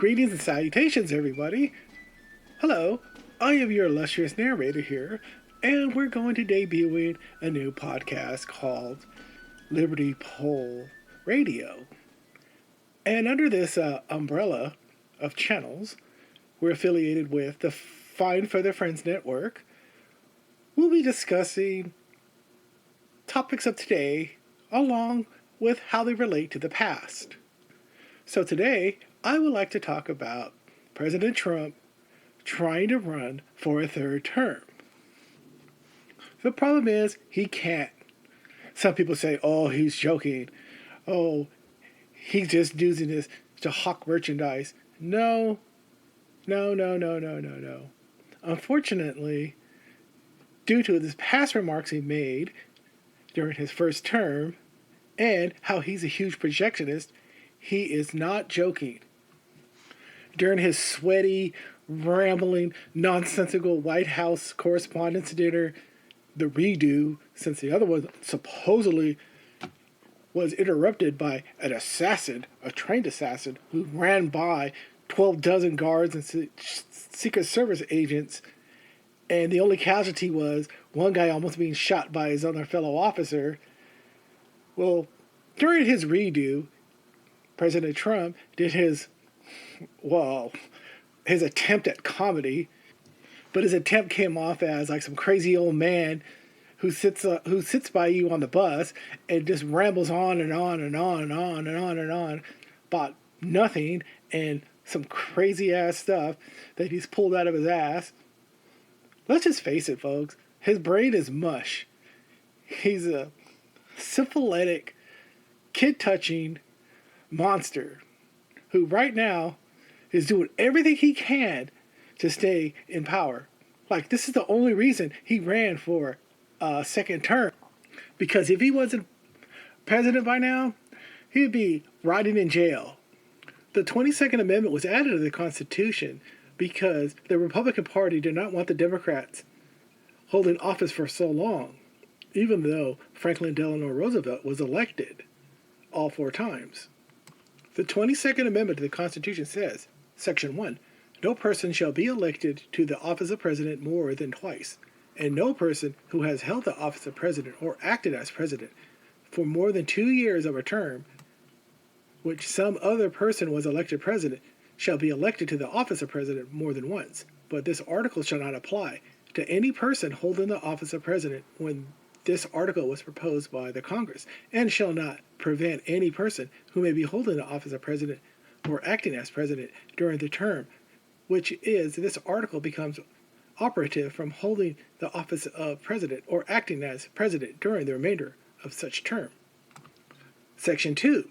Greetings and salutations, everybody. Hello, I am your Illustrious Narrator here, and we're going to debut a new podcast called Liberty Pole Radio. And under this umbrella of channels, we're affiliated with the Fine for Their Friends Network. We'll be discussing topics of today along with how they relate to the past. So today, I would like to talk about President Trump trying to run for a third term. The problem is, he can't. Some people say, oh, he's joking. Oh, he's just using this to hawk merchandise. No. Unfortunately, due to his past remarks he made during his first term and how he's a huge projectionist, he is not joking. During his sweaty, rambling, nonsensical White House Correspondents' Dinner, the redo, since the other one supposedly was interrupted by an assassin, a trained assassin, who ran by 12 dozen guards and Secret Service agents, and the only casualty was one guy almost being shot by his other fellow officer. Well, during his redo, President Trump did his attempt at comedy, but his attempt came off as like some crazy old man who sits by you on the bus and just rambles on and on and on and on and on and on about nothing and some crazy ass stuff that he's pulled out of his ass. Let's just face it, folks. His brain is mush. He's a syphilitic, kid-touching monster who right now is doing everything he can to stay in power. Like, this is the only reason he ran for a second term. Because if he wasn't president by now, he'd be rotting in jail. The 22nd Amendment was added to the Constitution because the Republican Party did not want the Democrats holding office for so long, even though Franklin Delano Roosevelt was elected all 4 times. The 22nd Amendment to the Constitution says, Section 1, no person shall be elected to the office of president more than twice, and no person who has held the office of president or acted as president for more than 2 years of a term which some other person was elected president shall be elected to the office of president more than once. But this article shall not apply to any person holding the office of president when this article was proposed by the Congress, and shall not prevent any person who may be holding the office of president or acting as president during the term, which is this article becomes operative from holding the office of president or acting as president during the remainder of such term. Section 2.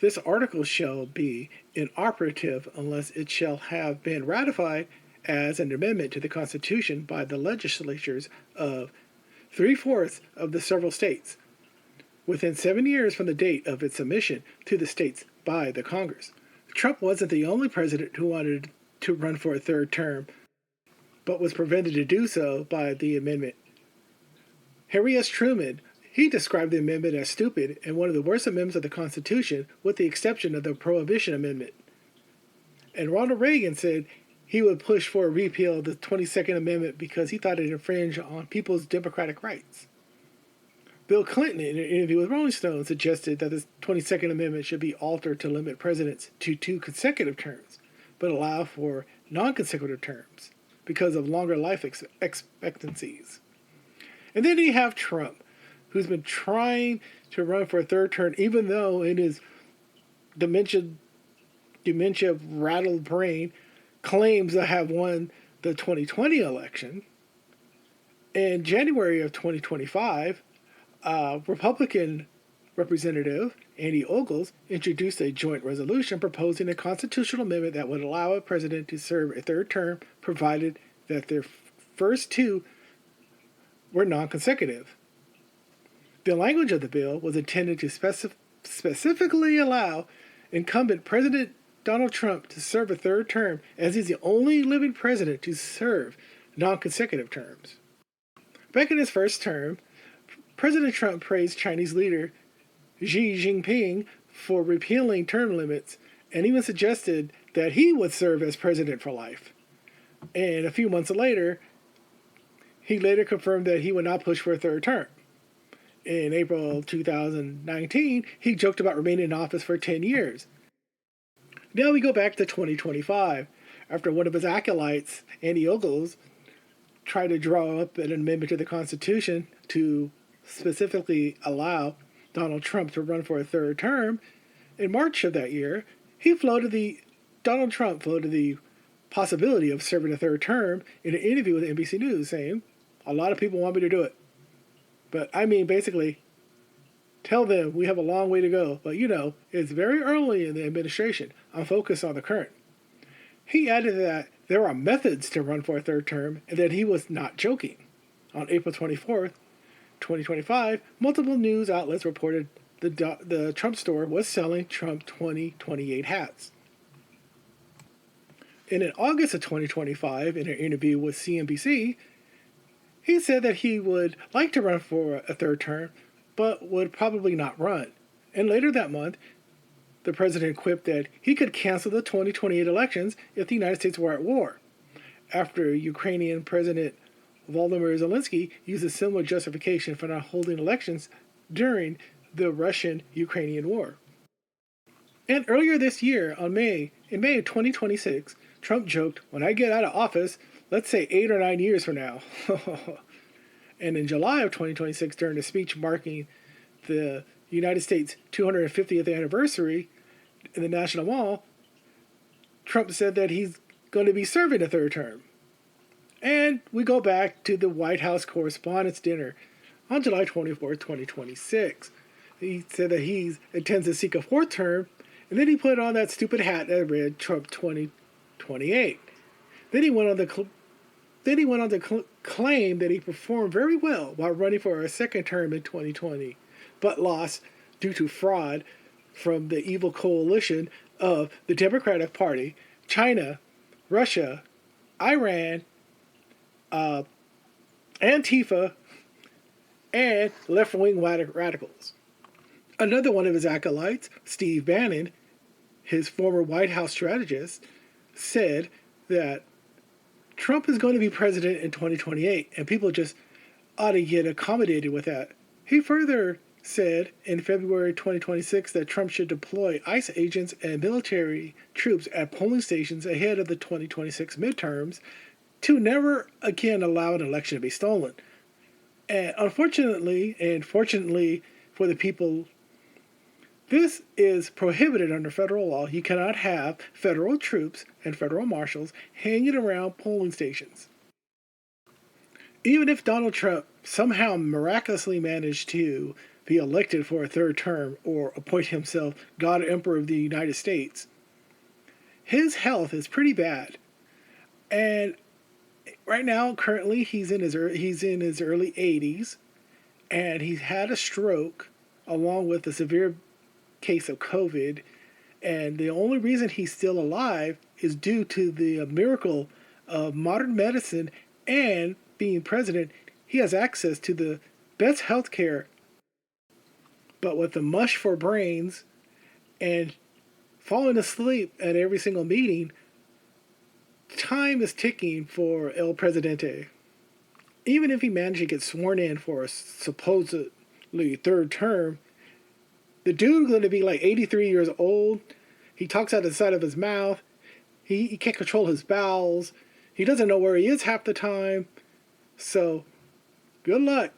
This article shall be inoperative unless it shall have been ratified as an amendment to the Constitution by the legislatures of 3/4 of the several states within 7 years from the date of its submission to the states by the Congress. Trump wasn't the only president who wanted to run for a third term, but was prevented to do so by the amendment. Harry S. Truman, he described the amendment as stupid and one of the worst amendments of the Constitution, with the exception of the Prohibition Amendment. And Ronald Reagan said he would push for a repeal of the 22nd Amendment because he thought it infringed on people's democratic rights. Bill Clinton, in an interview with Rolling Stone, suggested that the 22nd Amendment should be altered to limit presidents to 2 consecutive terms, but allow for non-consecutive terms because of longer life expectancies. And then you have Trump, who's been trying to run for a third term, even though in his dementia-rattled brain claims to have won the 2020 election. In January of 2025, Republican Representative Andy Ogles introduced a joint resolution proposing a constitutional amendment that would allow a president to serve a third term, provided that their first 2 were non-consecutive. The language of the bill was intended to specifically allow incumbent President Donald Trump to serve a third term, as he's the only living president to serve non-consecutive terms. Back in his first term, President Trump praised Chinese leader Xi Jinping for repealing term limits and even suggested that he would serve as president for life. And a few months later, he later confirmed that he would not push for a third term. In April 2019, he joked about remaining in office for 10 years. Now we go back to 2025, after one of his acolytes, Andy Ogles, tried to draw up an amendment to the Constitution to specifically allow Donald Trump to run for a third term. In March of that year, Donald Trump floated the possibility of serving a third term in an interview with NBC News, saying, "A lot of people want me to do it. But I mean, basically, tell them we have a long way to go. But it's very early in the administration. I'm focused on the current." He added that there are methods to run for a third term and that he was not joking. On April 24th, 2025, multiple news outlets reported the Trump store was selling Trump 2028 hats. And in August of 2025, in an interview with CNBC, he said that he would like to run for a third term, but would probably not run. And later that month, the president quipped that he could cancel the 2028 elections if the United States were at war, after Ukrainian President Volodymyr Zelensky used a similar justification for not holding elections during the Russian-Ukrainian war. And earlier this year, in May of 2026, Trump joked, "When I get out of office, let's say 8 or 9 years from now." And in July of 2026, during a speech marking the United States 250th anniversary in the National Mall, Trump said that he's going to be serving a third term. And we go back to the White House Correspondents' Dinner on July 24th, 2026. He said that he intends to seek a fourth term, and then he put on that stupid hat that read Trump 2028. Then he went on to claim that he performed very well while running for a second term in 2020, but lost due to fraud from the evil coalition of the Democratic Party, China, Russia, Iran, Antifa, and left-wing radicals. Another one of his acolytes, Steve Bannon, his former White House strategist, said that Trump is going to be president in 2028, and people just ought to get accommodated with that. He further said in February 2026 that Trump should deploy ICE agents and military troops at polling stations ahead of the 2026 midterms to never again allow an election to be stolen. And unfortunately, and fortunately for the people, this is prohibited under federal law. You cannot have federal troops and federal marshals hanging around polling stations. Even if Donald Trump somehow miraculously managed to be elected for a third term or appoint himself God Emperor of the United States, his health is pretty bad. And right now, currently, he's in his early 80s, and he's had a stroke along with a severe case of COVID, and the only reason he's still alive is due to the miracle of modern medicine and being president. He has access to the best health care, but with the mush for brains and falling asleep at every single meeting, time is ticking for El Presidente. Even if he managed to get sworn in for a supposedly third term, the dude's going to be like 83 years old. He talks out of the side of his mouth. He can't control his bowels. He doesn't know where he is half the time. So, good luck.